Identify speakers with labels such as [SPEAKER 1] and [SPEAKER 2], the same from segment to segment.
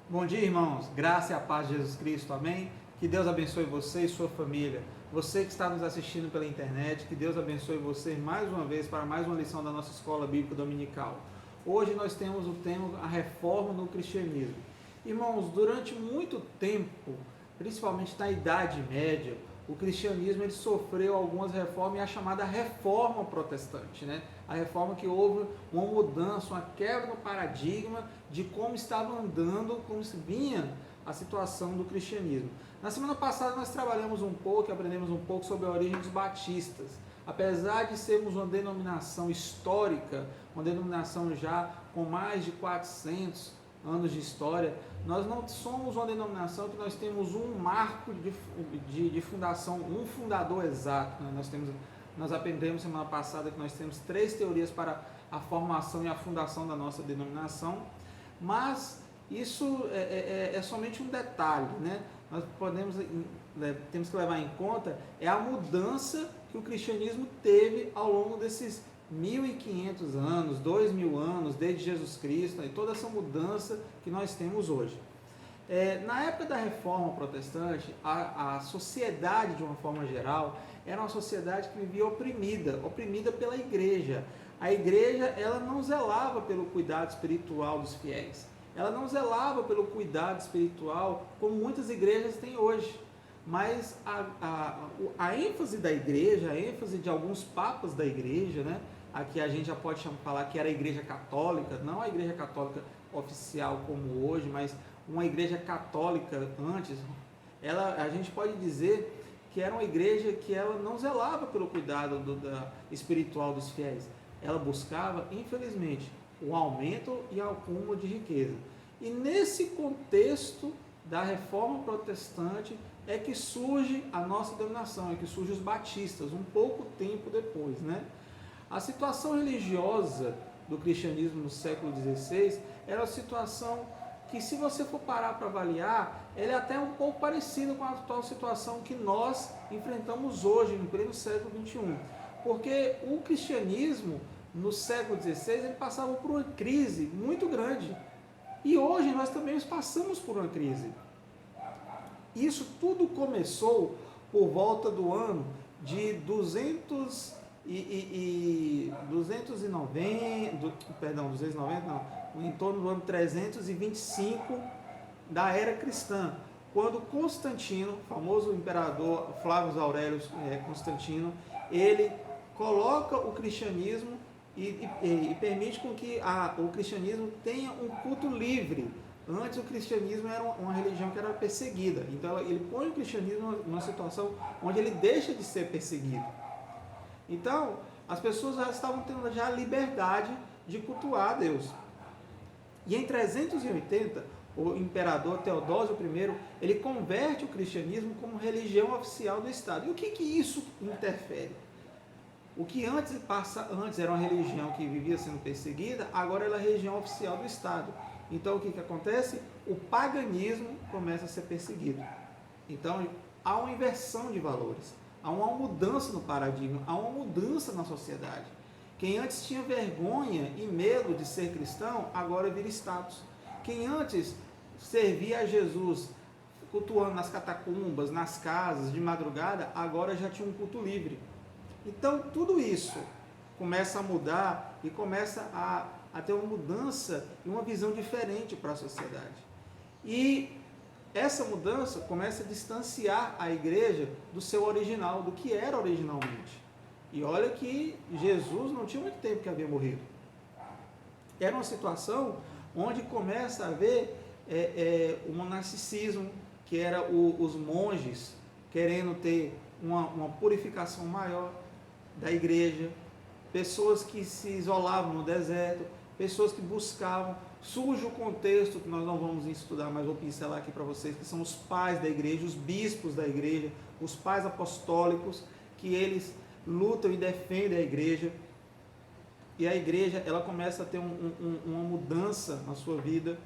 [SPEAKER 1] Bom dia, irmãos. Graça e a paz de Jesus Cristo. Amém? Que Deus abençoe você e sua família. Você que está nos assistindo pela internet, que Deus abençoe você mais uma vez para mais uma lição da nossa Escola Bíblica Dominical. Hoje nós temos o tema A Reforma no Cristianismo. Irmãos, durante muito tempo, principalmente na Idade Média, o cristianismo ele sofreu algumas reformas e a chamada Reforma Protestante, né? A reforma que houve uma mudança, uma quebra no paradigma de como estava andando, como se vinha a situação do cristianismo. Na semana passada nós trabalhamos um pouco, aprendemos um pouco sobre a origem dos batistas. Apesar de sermos uma denominação histórica, uma denominação já com mais de 400 anos de história, nós não somos uma denominação que nós temos um marco de fundação, um fundador exato. Né? Nós aprendemos semana passada que nós temos 3 teorias para a formação e a fundação da nossa denominação, mas isso é somente um detalhe, né? Nós temos que levar em conta a mudança que o cristianismo teve ao longo desses 1.500 anos, 2.000 anos, desde Jesus Cristo, e toda essa mudança que nós temos hoje. Na época da Reforma Protestante, a sociedade, de uma forma geral, era uma sociedade que vivia oprimida pela igreja. A igreja ela não zelava pelo cuidado espiritual dos fiéis. Ela não zelava pelo cuidado espiritual como muitas igrejas têm hoje. Mas a ênfase da igreja, a ênfase de alguns papas da igreja, né? Aqui a gente já pode falar que era a igreja católica, não a igreja católica oficial como hoje, mas uma igreja católica antes, a gente pode dizer que era uma igreja que ela não zelava pelo cuidado espiritual dos fiéis. Ela buscava, infelizmente, o aumento e o acúmulo de riqueza. E nesse contexto da Reforma Protestante é que surge a nossa denominação, é que surgem os batistas, um pouco tempo depois, né? A situação religiosa do cristianismo no século XVI era uma situação que, se você for parar para avaliar, ele é até um pouco parecido com a atual situação que nós enfrentamos hoje, no pleno século XXI. Porque o cristianismo, no século XVI, ele passava por uma crise muito grande. E hoje nós também passamos por uma crise. Isso tudo começou por volta do ano de 290 não, em torno do ano 325 da era cristã, quando Constantino, o famoso imperador Flávio Aurélio Constantino, ele coloca o cristianismo e permite com que o cristianismo tenha um culto livre. Antes o cristianismo era uma religião que era perseguida, então ele põe o cristianismo numa situação onde ele deixa de ser perseguido. Então as pessoas já estavam tendo já a liberdade de cultuar a Deus. E em 380, o imperador Teodósio I, ele converte o cristianismo como religião oficial do Estado. E o que isso interfere? O que antes era uma religião que vivia sendo perseguida, agora ela é a religião oficial do Estado. Então o que acontece? O paganismo começa a ser perseguido. Então há uma inversão de valores, há uma mudança no paradigma, há uma mudança na sociedade. Quem antes tinha vergonha e medo de ser cristão, agora vira status. Quem antes servia a Jesus cultuando nas catacumbas, nas casas, de madrugada, agora já tinha um culto livre. Então tudo isso começa a mudar e começa a ter uma mudança e uma visão diferente para a sociedade. E essa mudança começa a distanciar a igreja do seu original, do que era originalmente. E olha que Jesus não tinha muito tempo que havia morrido. Era uma situação onde começa a haver o monasticismo, que era os monges querendo ter uma purificação maior da igreja, pessoas que se isolavam no deserto, pessoas que buscavam. Surge o contexto que nós não vamos estudar, mas vou pincelar aqui para vocês, que são os pais da igreja, os bispos da igreja, os pais apostólicos, que eles lutam e defendem a igreja. E a igreja ela começa a ter uma mudança na sua vida.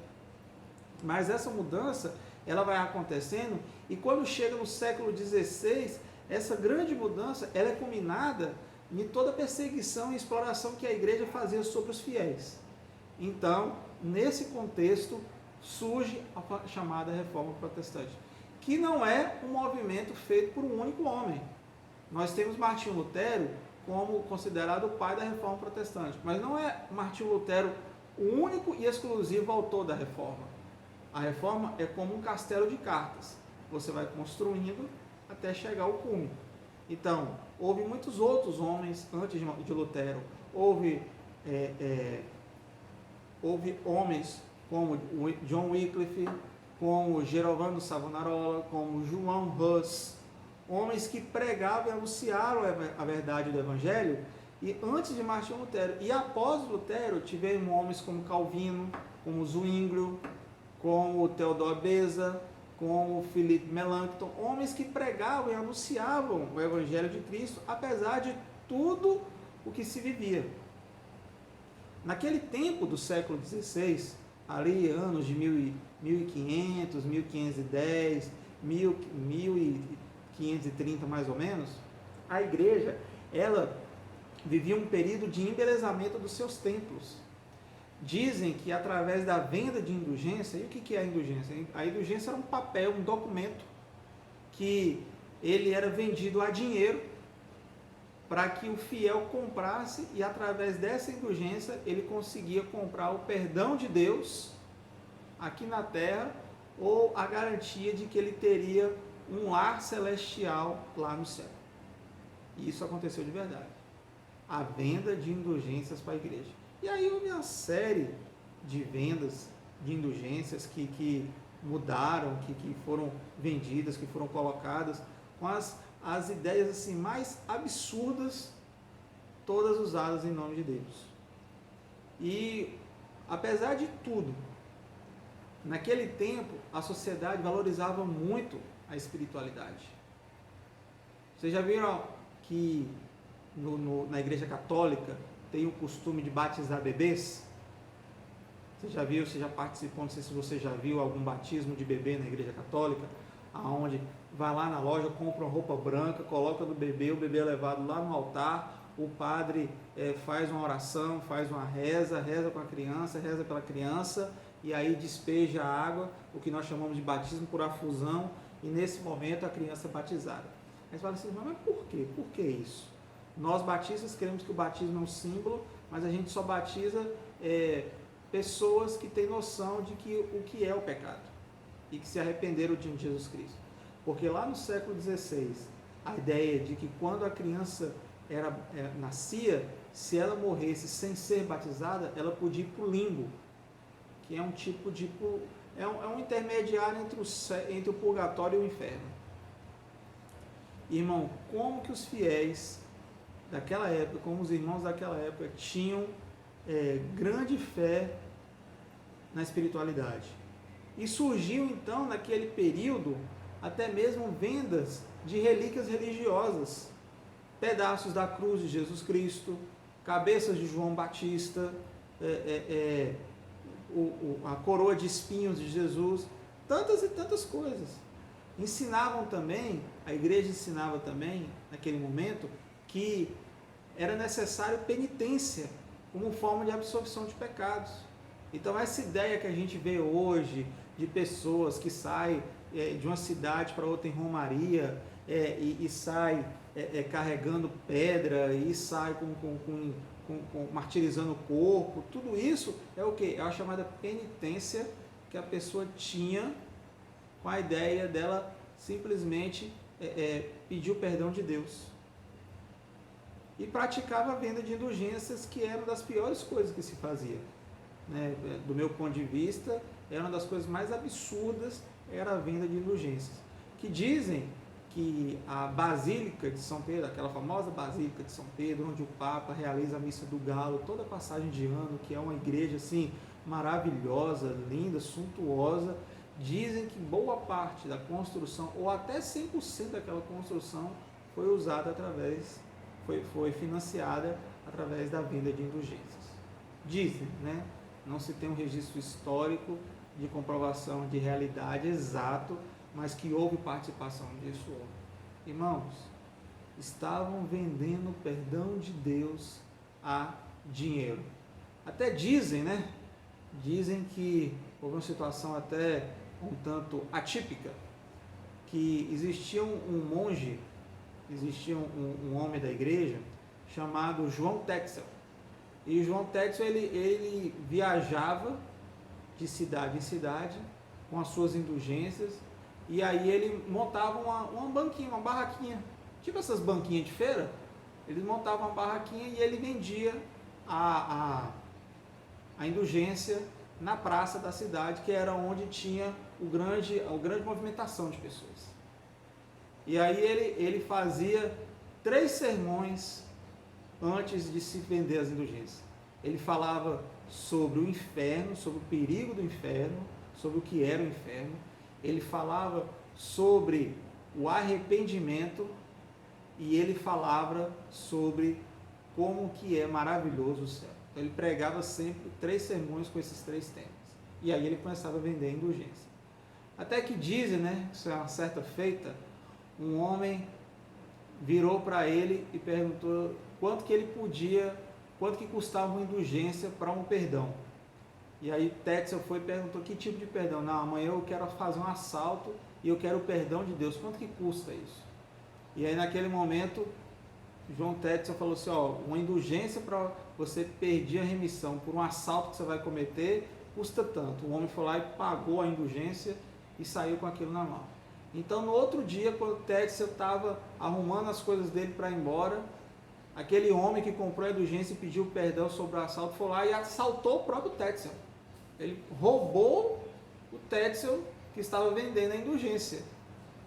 [SPEAKER 1] Mas essa mudança ela vai acontecendo, e quando chega no século XVI, essa grande mudança ela é culminada em toda a perseguição e exploração que a igreja fazia sobre os fiéis. Então, nesse contexto, surge a chamada Reforma Protestante, que não é um movimento feito por um único homem. Nós temos Martinho Lutero como considerado o pai da Reforma Protestante, mas não é Martinho Lutero o único e exclusivo autor da Reforma. A Reforma é como um castelo de cartas. Você vai construindo até chegar ao cume. Então, houve muitos outros homens antes de Lutero. Houve homens como John Wycliffe, como Giovanni Savonarola, como João Hus, homens que pregavam e anunciaram a verdade do Evangelho, e antes de Martinho Lutero. E após Lutero, tivemos homens como Calvino, como Zwinglio, como Theodor Beza, como Philippe Melanchthon, homens que pregavam e anunciavam o Evangelho de Cristo, apesar de tudo o que se vivia. Naquele tempo do século XVI, ali anos de 1500, 1510, 1530 mais ou menos, a igreja, ela vivia um período de embelezamento dos seus templos. Dizem que através da venda de indulgência, e o que é a indulgência? A indulgência era um papel, um documento, que ele era vendido a dinheiro para que o fiel comprasse, e através dessa indulgência ele conseguia comprar o perdão de Deus aqui na terra, ou a garantia de que ele teria um lar celestial lá no céu. E isso aconteceu de verdade. A venda de indulgências para a igreja. E aí houve uma série de vendas de indulgências que mudaram, que foram vendidas, que foram colocadas com as ideias assim mais absurdas, todas usadas em nome de Deus. E apesar de tudo, naquele tempo a sociedade valorizava muito a espiritualidade. Vocês já viram que na igreja católica tem o costume de batizar bebês? Você já viu, você já participou, não sei se você já viu algum batismo de bebê na igreja católica, aonde vai lá na loja, compra uma roupa branca, coloca no bebê, o bebê é levado lá no altar, o padre faz uma oração, faz uma reza com a criança, reza pela criança, e aí despeja a água, o que nós chamamos de batismo por afusão, e nesse momento a criança é batizada. Aí você fala assim, mas por quê? Por que isso? Nós batistas queremos que o batismo é um símbolo, mas a gente só batiza pessoas que têm noção de o que é o pecado e que se arrependeram de Jesus Cristo. Porque lá no século XVI, a ideia de que quando a criança nascia, se ela morresse sem ser batizada, ela podia ir para o limbo, que é um tipo de... é um intermediário entre o purgatório e o inferno. Irmão, como que os fiéis daquela época, como os irmãos daquela época, tinham grande fé na espiritualidade. E surgiu então, naquele período, até mesmo vendas de relíquias religiosas, pedaços da cruz de Jesus Cristo, cabeças de João Batista, a coroa de espinhos de Jesus, tantas e tantas coisas. Ensinavam também, a igreja ensinava também, naquele momento, que era necessário penitência como forma de absorção de pecados. Então essa ideia que a gente vê hoje de pessoas que saem de uma cidade para outra em romaria e saem carregando pedra e saem martirizando o corpo, tudo isso é o que? É a chamada penitência que a pessoa tinha com a ideia dela simplesmente pedir o perdão de Deus. E praticava a venda de indulgências, que era uma das piores coisas que se fazia. Do meu ponto de vista, era uma das coisas mais absurdas, era a venda de indulgências. Que dizem que a Basílica de São Pedro, aquela famosa Basílica de São Pedro, onde o Papa realiza a Missa do Galo, toda a passagem de ano, que é uma igreja assim, maravilhosa, linda, suntuosa, dizem que boa parte da construção, ou até 100% daquela construção, foi usada foi financiada através da venda de indulgências. Dizem, né? Não se tem um registro histórico de comprovação de realidade exato, mas que houve participação disso. Irmãos, estavam vendendo o perdão de Deus a dinheiro. Até dizem, né? Dizem que houve uma situação até um tanto atípica, que existia um monge, existia um homem da igreja chamado João Tetzel. E João Tetzel, ele viajava de cidade em cidade com as suas indulgências, e aí ele montava uma banquinha, uma barraquinha, tipo essas banquinhas de feira. Ele montava uma barraquinha e ele vendia a indulgência na praça da cidade, que era onde tinha a grande movimentação de pessoas. E aí ele fazia 3 sermões antes de se vender as indulgências. Ele falava sobre o inferno, sobre o perigo do inferno, sobre o que era o inferno. Ele falava sobre o arrependimento e ele falava sobre como que é maravilhoso o céu. Então ele pregava sempre 3 sermões com esses 3 temas. E aí ele começava a vender a indulgência. Até que dizem, né, isso é uma certa feita, um homem virou para ele e perguntou quanto que custava uma indulgência para um perdão. E aí Tetzel foi e perguntou que tipo de perdão. Não, amanhã eu quero fazer um assalto e eu quero o perdão de Deus. Quanto que custa isso? E aí naquele momento, João Tetzel falou assim, uma indulgência para você perder a remissão por um assalto que você vai cometer, custa tanto. O homem foi lá e pagou a indulgência e saiu com aquilo na mão. Então no outro dia, quando Tetzel estava arrumando as coisas dele para ir embora, aquele homem que comprou a indulgência e pediu perdão sobre o assalto foi lá e assaltou o próprio Tetzel. Ele roubou o Tetzel que estava vendendo a indulgência.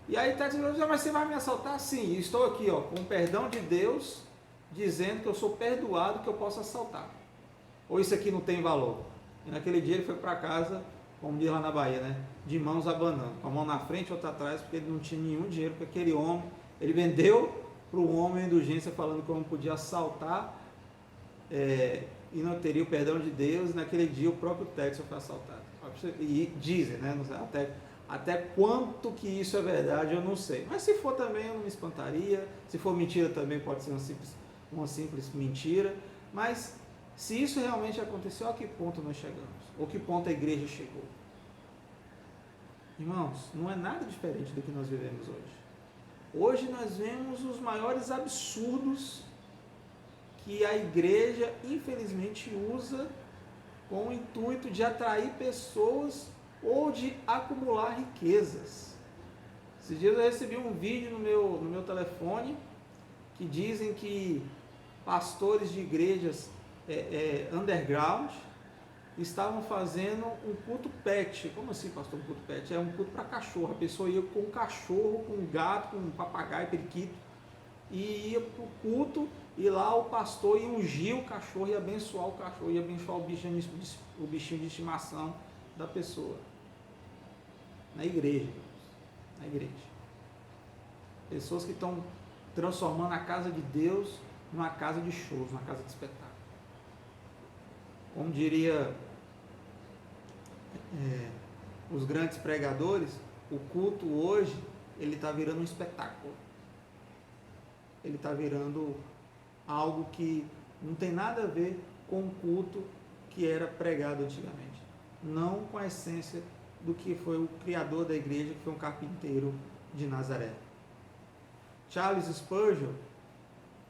[SPEAKER 1] E aí Tetzel falou, mas você vai me assaltar? Sim, estou aqui com o perdão de Deus, dizendo que eu sou perdoado, que eu posso assaltar. Ou isso aqui não tem valor? E naquele dia ele foi para casa, como diz lá na Bahia, né? De mãos abanando, com a mão na frente e outra atrás, porque ele não tinha nenhum dinheiro, porque aquele homem, ele vendeu para o homem a indulgência, falando que o homem podia assaltar e não teria o perdão de Deus. E naquele dia o próprio Tetzel foi assaltado. E dizem, né? Até quanto que isso é verdade eu não sei, mas se for também eu não me espantaria, se for mentira também pode ser uma simples mentira, mas se isso realmente aconteceu, a que ponto nós chegamos? Ou que ponto a igreja chegou? Irmãos, não é nada diferente do que nós vivemos hoje. Hoje nós vemos os maiores absurdos que a igreja infelizmente usa com o intuito de atrair pessoas ou de acumular riquezas. Esses dias eu recebi um vídeo no meu telefone que dizem que pastores de igrejas underground estavam fazendo um culto pet. Como assim, pastor, um culto pet? É um culto para cachorro. A pessoa ia com um cachorro, com um gato, com um papagaio, periquito, e ia para o culto, e lá o pastor ia ungir o cachorro e abençoar o cachorro, e abençoar o bichinho de estimação da pessoa. Na igreja. Pessoas que estão transformando a casa de Deus numa casa de shows, numa casa de espetáculo. Como diria os grandes pregadores, o culto hoje, ele está virando um espetáculo. Ele está virando algo que não tem nada a ver com o culto que era pregado antigamente. Não com a essência do que foi o criador da igreja, que foi um carpinteiro de Nazaré. Charles Spurgeon,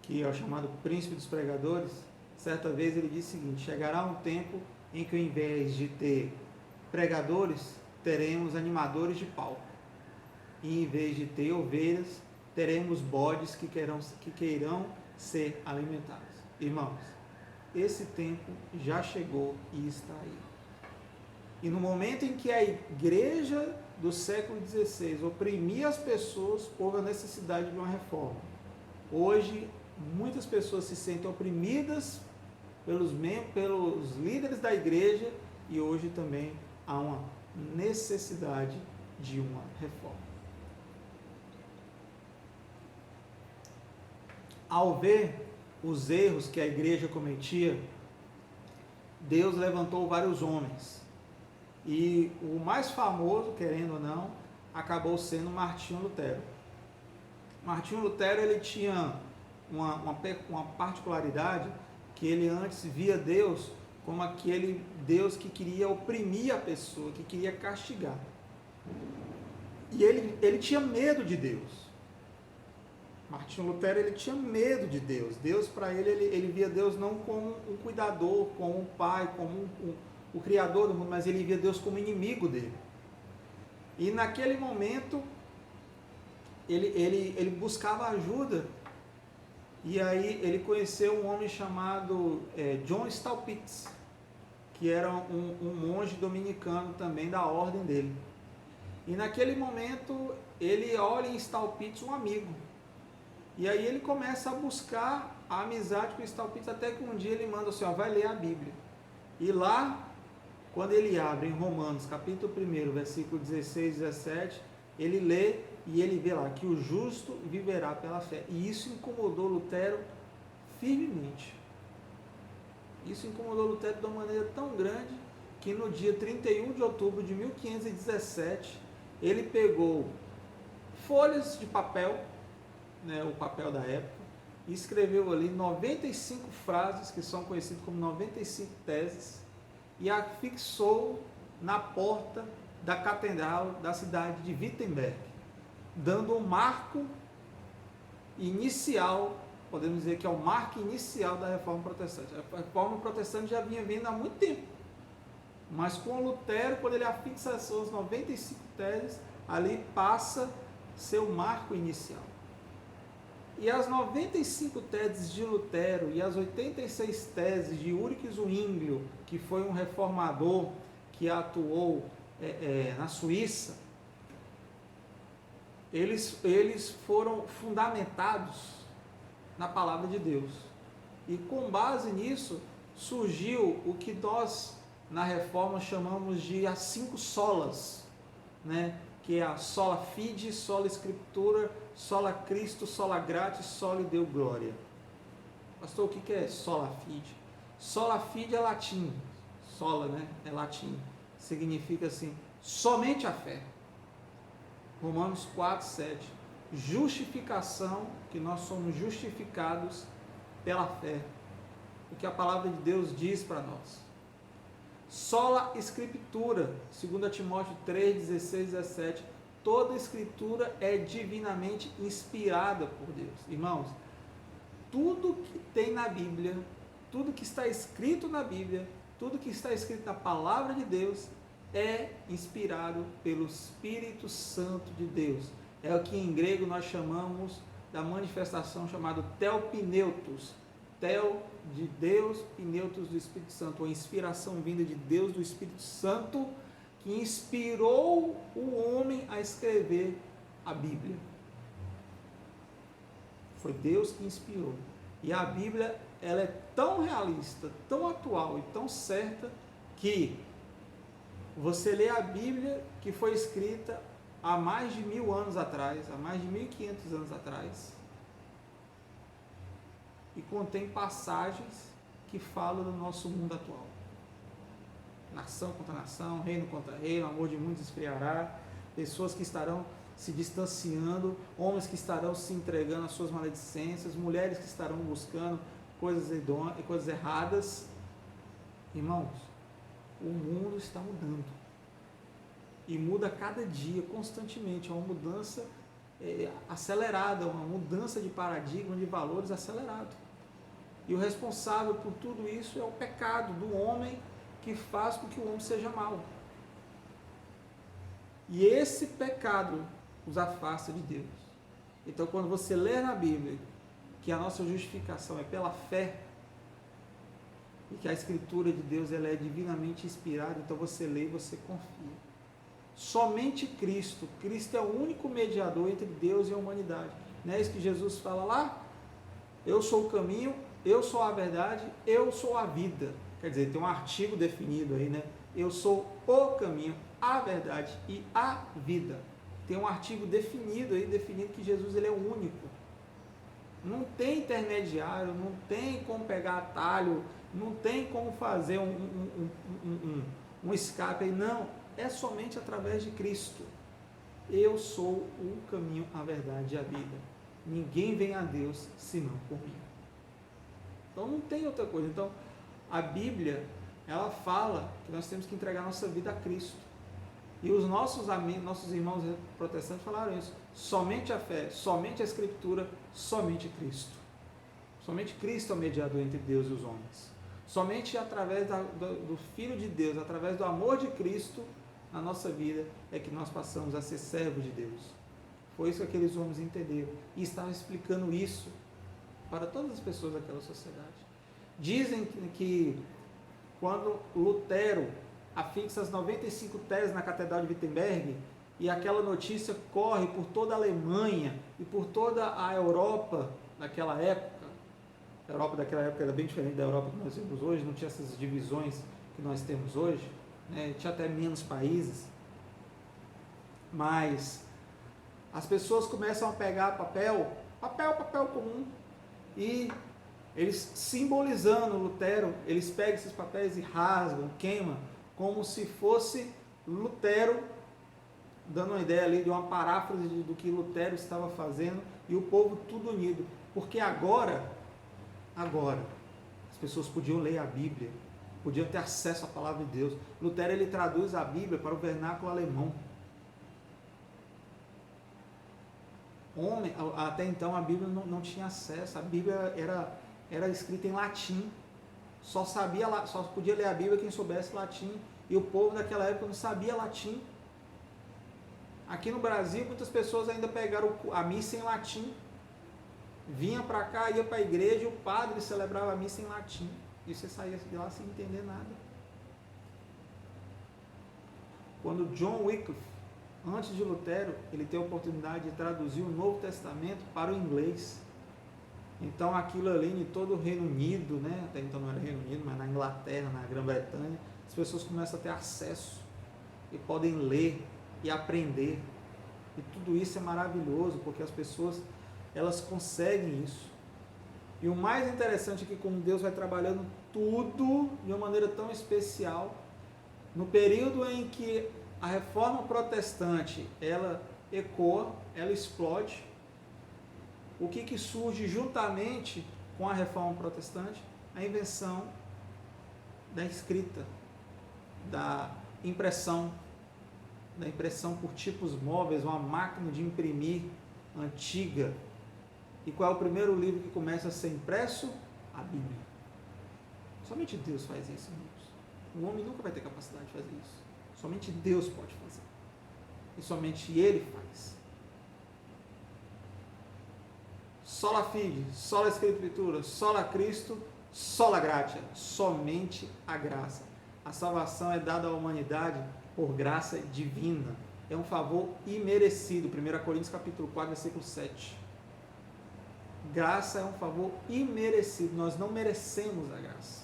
[SPEAKER 1] que é o chamado príncipe dos pregadores, certa vez ele disse o seguinte: chegará um tempo em que, ao invés de ter pregadores, teremos animadores de palco. E em vez de ter ovelhas, teremos bodes que queirão ser alimentados. Irmãos, esse tempo já chegou e está aí. E no momento em que a igreja do século XVI oprimia as pessoas, houve a necessidade de uma reforma. Hoje, muitas pessoas se sentem oprimidas pelos líderes da igreja, e hoje também há uma necessidade de uma reforma. Ao ver os erros que a igreja cometia, Deus levantou vários homens. E o mais famoso, querendo ou não, acabou sendo Martinho Lutero. Martinho Lutero, ele tinha uma particularidade, que ele antes via Deus como aquele Deus que queria oprimir a pessoa, que queria castigar. E ele tinha medo de Deus. Martinho Lutero, ele tinha medo de Deus. Deus, para ele via Deus não como um cuidador, como um pai, como o criador do mundo, mas ele via Deus como inimigo dele. E naquele momento, ele buscava ajuda. E aí ele conheceu um homem chamado John Staupitz, que era um monge dominicano também da ordem dele. E naquele momento ele olha em Staupitz um amigo. E aí ele começa a buscar a amizade com Staupitz, até que um dia ele manda assim, vai ler a Bíblia. E lá, quando ele abre em Romanos, capítulo 1, versículo 16 e 17, ele lê e ele vê lá que o justo viverá pela fé. E isso incomodou Lutero firmemente. Isso incomodou Lutero de uma maneira tão grande que no dia 31 de outubro de 1517, ele pegou folhas de papel, o papel da época, e escreveu ali 95 frases, que são conhecidas como 95 teses, e afixou na porta da catedral da cidade de Wittenberg, dando um marco inicial, podemos dizer que é o marco inicial da Reforma Protestante. A Reforma Protestante já vinha vindo há muito tempo, mas com Lutero, quando ele afixa as suas 95 teses, ali passa seu marco inicial. E as 95 teses de Lutero e as 86 teses de Ulrich Zwinglio, que foi um reformador que atuou na Suíça, eles foram fundamentados na palavra de Deus. E com base nisso, surgiu o que nós, na Reforma, chamamos de as 5 solas, que é a sola fide, sola scriptura, sola Cristo, sola gratis, sola Deo gloria. Pastor, o que é sola fide? Sola fide é latim, sola, é latim, significa assim, somente a fé. Romanos 4, 7. Justificação, que nós somos justificados pela fé. O que a palavra de Deus diz para nós. Sola Escritura, 2 Timóteo 3, 16 e 17. Toda Escritura é divinamente inspirada por Deus. Irmãos, tudo que tem na Bíblia, tudo que está escrito na Bíblia, tudo que está escrito na palavra de Deus, é inspirado pelo Espírito Santo de Deus. É o que em grego nós chamamos da manifestação chamada Theopneutos. Theo de Deus, Pneutos do Espírito Santo, a inspiração vinda de Deus do Espírito Santo, que inspirou o homem a escrever a Bíblia. Foi Deus que inspirou. E a Bíblia, ela é tão realista, tão atual e tão certa, que você lê a Bíblia que foi escrita há mais de 1000 anos atrás, há mais de 1500 anos atrás, e contém passagens que falam do nosso mundo atual. Nação contra nação, reino contra reino, amor de muitos esfriará, pessoas que estarão se distanciando, homens que estarão se entregando às suas maledicências, mulheres que estarão buscando coisas erradas. Irmãos, o mundo está mudando. E muda a cada dia, constantemente. É uma mudança acelerada, uma mudança de paradigma, de valores acelerado. E o responsável por tudo isso é o pecado do homem, que faz com que o homem seja mau. E esse pecado os afasta de Deus. Então, quando você lê na Bíblia que a nossa justificação é pela fé, e que a Escritura de Deus ela é divinamente inspirada, então você lê e você confia. Somente Cristo é o único mediador entre Deus e a humanidade. Não é isso que Jesus fala lá? Eu sou o caminho, eu sou a verdade, eu sou a vida. Quer dizer, tem um artigo definido aí, Eu sou o caminho, a verdade e a vida. Tem um artigo definido que Jesus ele é o único. Não tem intermediário, não tem como pegar atalho, não tem como fazer um escape aí, não. É somente através de Cristo. Eu sou o caminho, a verdade e a vida. Ninguém vem a Deus senão por mim. Então não tem outra coisa. Então a Bíblia, ela fala que nós temos que entregar nossa vida a Cristo. E os nossos amigos, nossos irmãos protestantes falaram isso. Somente a fé, somente a Escritura, somente Cristo. Somente Cristo é o mediador entre Deus e os homens. Somente através do Filho de Deus, através do amor de Cristo na nossa vida, é que nós passamos a ser servos de Deus. Foi isso que aqueles homens entenderam. E estavam explicando isso para todas as pessoas daquela sociedade. Dizem que quando Lutero afixa as 95 teses na Catedral de Wittenberg, e aquela notícia corre por toda a Alemanha e por toda a Europa daquela época. A Europa daquela época era bem diferente da Europa que nós temos hoje, não tinha essas divisões que nós temos hoje, né? Tinha até menos países. Mas as pessoas começam a pegar papel comum, e eles, simbolizando Lutero, eles pegam esses papéis e rasgam, queimam, como se fosse Lutero, dando uma ideia ali de uma paráfrase do que Lutero estava fazendo, e o povo tudo unido. Porque agora, as pessoas podiam ler a Bíblia, podiam ter acesso à palavra de Deus. Lutero, ele traduz a Bíblia para o vernáculo alemão. Até então a Bíblia não tinha acesso, a Bíblia era escrita em latim, só podia ler a Bíblia quem soubesse latim, e o povo daquela época não sabia latim. Aqui no Brasil, muitas pessoas ainda pegaram a missa em latim, vinha para cá, ia para a igreja, e o padre celebrava a missa em latim, e você saía de lá sem entender nada. Quando John Wycliffe, antes de Lutero, ele tem a oportunidade de traduzir o Novo Testamento para o inglês. Então aquilo ali em todo o Reino Unido, né? Até então não era Reino Unido, mas na Inglaterra, na Grã-Bretanha, as pessoas começam a ter acesso e podem ler e aprender. E tudo isso é maravilhoso, porque as pessoas, elas conseguem isso. E o mais interessante é que como Deus vai trabalhando tudo de uma maneira tão especial, no período em que a reforma protestante, ela ecoa, ela explode, o que surge juntamente com a reforma protestante? A invenção da escrita, da impressão por tipos móveis, uma máquina de imprimir antiga. E qual é o primeiro livro que começa a ser impresso? A Bíblia. Somente Deus faz isso, irmãos. O homem nunca vai ter capacidade de fazer isso. Somente Deus pode fazer. E somente Ele faz. Sola fide, sola escritura, sola Cristo, sola gratia. Somente a graça. A salvação é dada à humanidade por graça divina. É um favor imerecido. 1 Coríntios capítulo 4, versículo 7. Graça é um favor imerecido. Nós não merecemos a graça.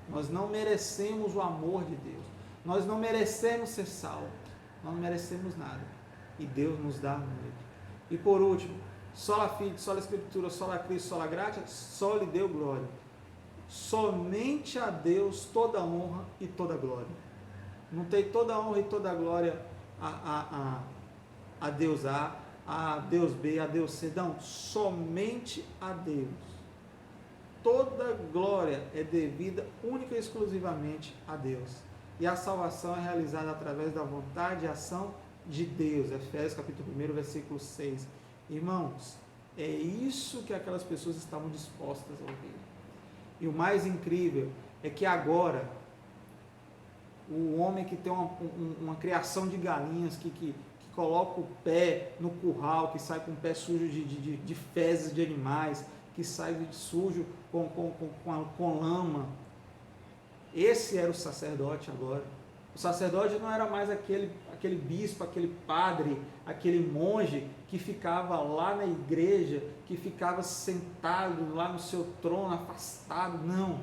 [SPEAKER 1] Nós não merecemos o amor de Deus. Nós não merecemos ser salvos. Nós não merecemos nada. E Deus nos dá muito. E por último, sola fide, sola escritura, sola Cristo, sola gratia, só lhe deu glória. Somente a Deus toda honra e toda glória. Não tem toda honra e toda glória a Deus A, a Deus B, a Deus C. Não, somente a Deus. Toda glória é devida única e exclusivamente a Deus. E a salvação é realizada através da vontade e ação de Deus. Efésios capítulo 1, versículo 6. Irmãos, é isso que aquelas pessoas estavam dispostas a ouvir. E o mais incrível é que agora, o homem que tem uma criação de galinhas, que coloca o pé no curral, que sai com o pé sujo de fezes de animais, que sai sujo com lama. Esse era o sacerdote agora. O sacerdote não era mais aquele bispo, aquele padre, aquele monge que ficava lá na igreja, que ficava sentado lá no seu trono, afastado. Não.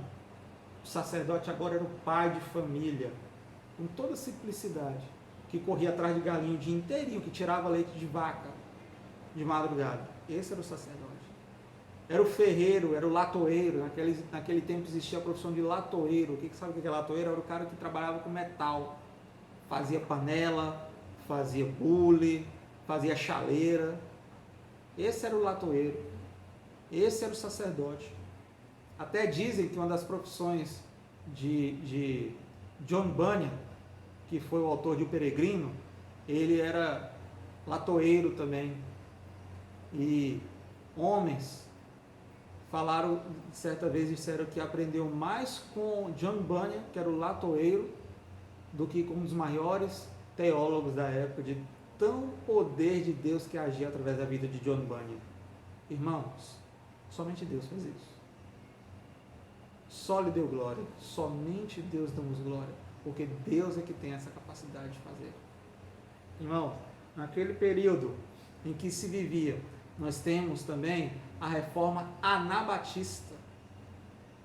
[SPEAKER 1] O sacerdote agora era o pai de família, com toda simplicidade, que corria atrás de galinha o dia inteirinho, que tirava leite de vaca de madrugada. Esse era o sacerdote. Era o ferreiro, era o latoeiro. Naquele tempo existia a profissão de latoeiro. Sabe o que é latoeiro? Era o cara que trabalhava com metal. Fazia panela, fazia bule, fazia chaleira. Esse era o latoeiro. Esse era o sacerdote. Até dizem que uma das profissões de John Bunyan, que foi o autor de O Peregrino. Ele era latoeiro também. E homens falaram, certa vez disseram que aprendeu mais com John Bunyan, que era o latoeiro, do que com um dos maiores teólogos da época, de tão poder de Deus que agia através da vida de John Bunyan. Irmãos, somente Deus faz isso. Só lhe deu glória, somente Deus damos glória, porque Deus é que tem essa capacidade de fazer. Irmão, naquele período em que se vivia, nós temos também a reforma anabatista,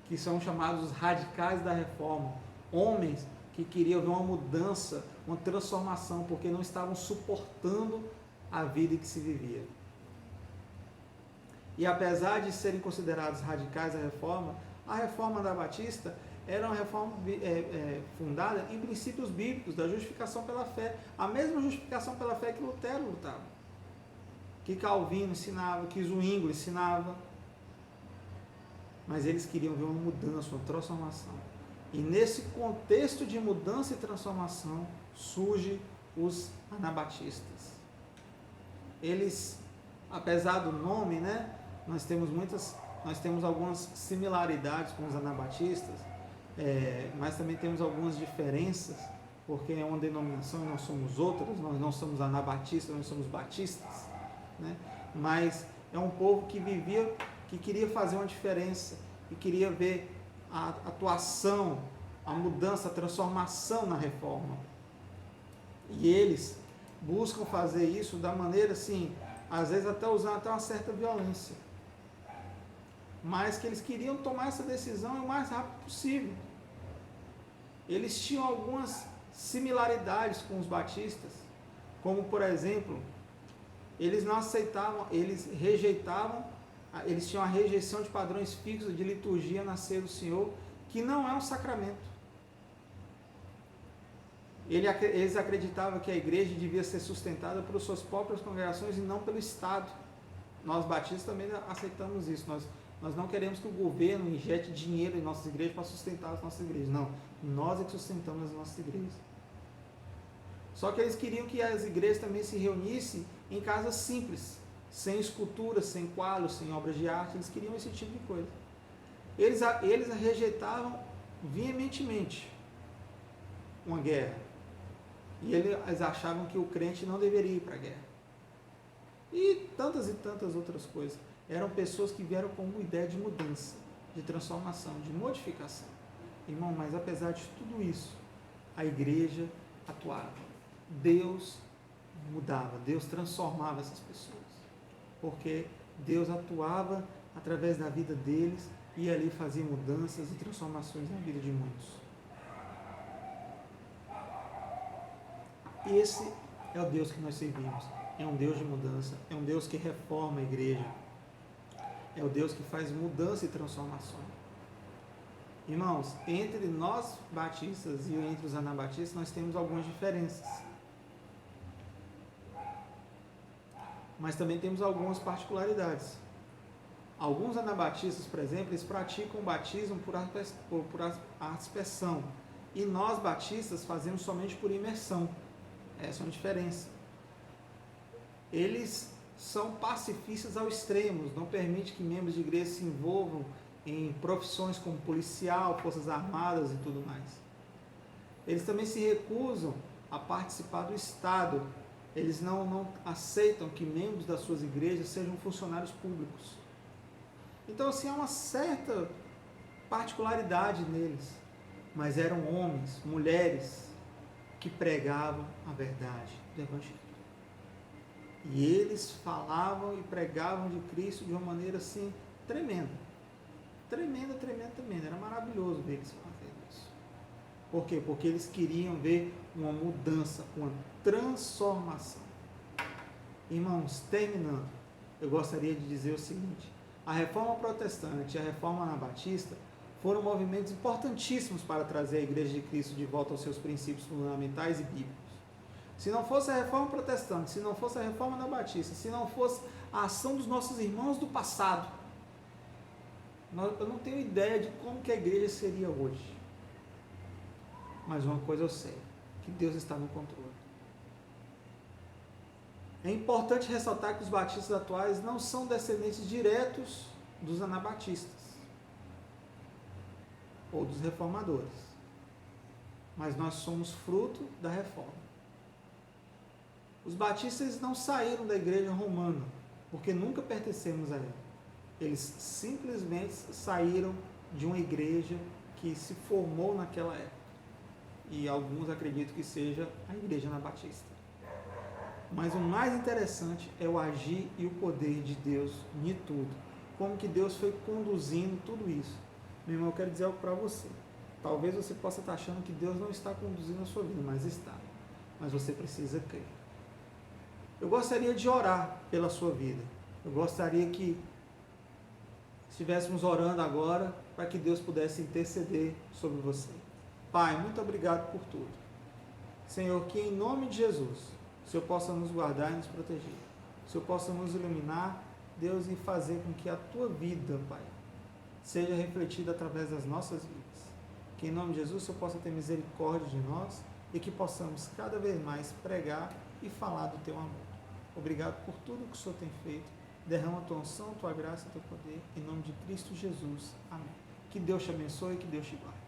[SPEAKER 1] que são chamados os radicais da reforma, homens que queriam ver uma mudança, uma transformação, porque não estavam suportando a vida em que se vivia. E apesar de serem considerados radicais da reforma, a reforma anabatista era uma reforma fundada em princípios bíblicos, da justificação pela fé, a mesma justificação pela fé que Lutero lutava, que Calvino ensinava, que Zwingli ensinava, mas eles queriam ver uma mudança, uma transformação. E nesse contexto de mudança e transformação, surgem os anabatistas. Eles, apesar do nome, né, nós temos algumas similaridades com os anabatistas, mas também temos algumas diferenças, porque é uma denominação e nós somos outras, nós não somos anabatistas, nós somos batistas, né? Mas é um povo que vivia, que queria fazer uma diferença, e queria ver a atuação, a mudança, a transformação na reforma. E eles buscam fazer isso da maneira assim, às vezes até usando até uma certa violência, mas que eles queriam tomar essa decisão o mais rápido possível. Eles tinham algumas similaridades com os batistas, como por exemplo, eles não aceitavam, eles rejeitavam, eles tinham a rejeição de padrões fixos de liturgia na ceia do Senhor, que não é um sacramento. Eles acreditavam que a igreja devia ser sustentada por suas próprias congregações e não pelo Estado. Nós batistas também aceitamos isso. Nós não queremos que o governo injete dinheiro em nossas igrejas para sustentar as nossas igrejas. Não, nós é que sustentamos as nossas igrejas. Só que eles queriam que as igrejas também se reunissem em casas simples, sem esculturas, sem quadros, sem obras de arte. Eles queriam esse tipo de coisa. Eles rejeitavam veementemente uma guerra. E eles achavam que o crente não deveria ir para a guerra. E tantas outras coisas. Eram pessoas que vieram com uma ideia de mudança, de transformação, de modificação. Irmão, mas apesar de tudo isso, a igreja atuava. Deus mudava, Deus transformava essas pessoas. Porque Deus atuava através da vida deles e ali fazia mudanças e transformações na vida de muitos. Esse é o Deus que nós servimos. É um Deus de mudança, é um Deus que reforma a igreja. É o Deus que faz mudança e transformação. Irmãos, entre nós batistas e entre os anabatistas, nós temos algumas diferenças. Mas também temos algumas particularidades. Alguns anabatistas, por exemplo, eles praticam o batismo por aspersão. E nós batistas fazemos somente por imersão. Essa é uma diferença. Eles são pacifistas ao extremo, não permite que membros de igreja se envolvam em profissões como policial, forças armadas e tudo mais. Eles também se recusam a participar do Estado. Eles não aceitam que membros das suas igrejas sejam funcionários públicos. Então, assim, há uma certa particularidade neles, mas eram homens, mulheres, que pregavam a verdade do Evangelho. E eles falavam e pregavam de Cristo de uma maneira assim, tremenda. Tremenda. Era maravilhoso ver eles fazendo isso. Por quê? Porque eles queriam ver uma mudança, uma transformação. Irmãos, terminando, eu gostaria de dizer o seguinte: a reforma protestante e a reforma anabatista foram movimentos importantíssimos para trazer a Igreja de Cristo de volta aos seus princípios fundamentais e bíblicos. Se não fosse a reforma protestante, se não fosse a reforma anabatista, se não fosse a ação dos nossos irmãos do passado, eu não tenho ideia de como que a igreja seria hoje. Mas uma coisa eu sei, que Deus está no controle. É importante ressaltar que os batistas atuais não são descendentes diretos dos anabatistas ou dos reformadores, mas nós somos fruto da reforma. Os batistas não saíram da igreja romana, porque nunca pertencemos a ela. Eles simplesmente saíram de uma igreja que se formou naquela época. E alguns acreditam que seja a igreja anabatista. Mas o mais interessante é o agir e o poder de Deus em tudo. Como que Deus foi conduzindo tudo isso. Meu irmão, eu quero dizer algo para você. Talvez você possa estar achando que Deus não está conduzindo a sua vida, mas está. Mas você precisa crer. Eu gostaria de orar pela sua vida. Eu gostaria que estivéssemos orando agora para que Deus pudesse interceder sobre você. Pai, muito obrigado por tudo. Senhor, que em nome de Jesus, o Senhor possa nos guardar e nos proteger. O Senhor possa nos iluminar, Deus, e fazer com que a Tua vida, Pai, seja refletida através das nossas vidas. Que em nome de Jesus o Senhor possa ter misericórdia de nós e que possamos cada vez mais pregar e falar do Teu amor. Obrigado por tudo que o Senhor tem feito. Derrama a Tua unção, a Tua graça, o Teu poder. Em nome de Cristo Jesus. Amém. Que Deus te abençoe e que Deus te guarde.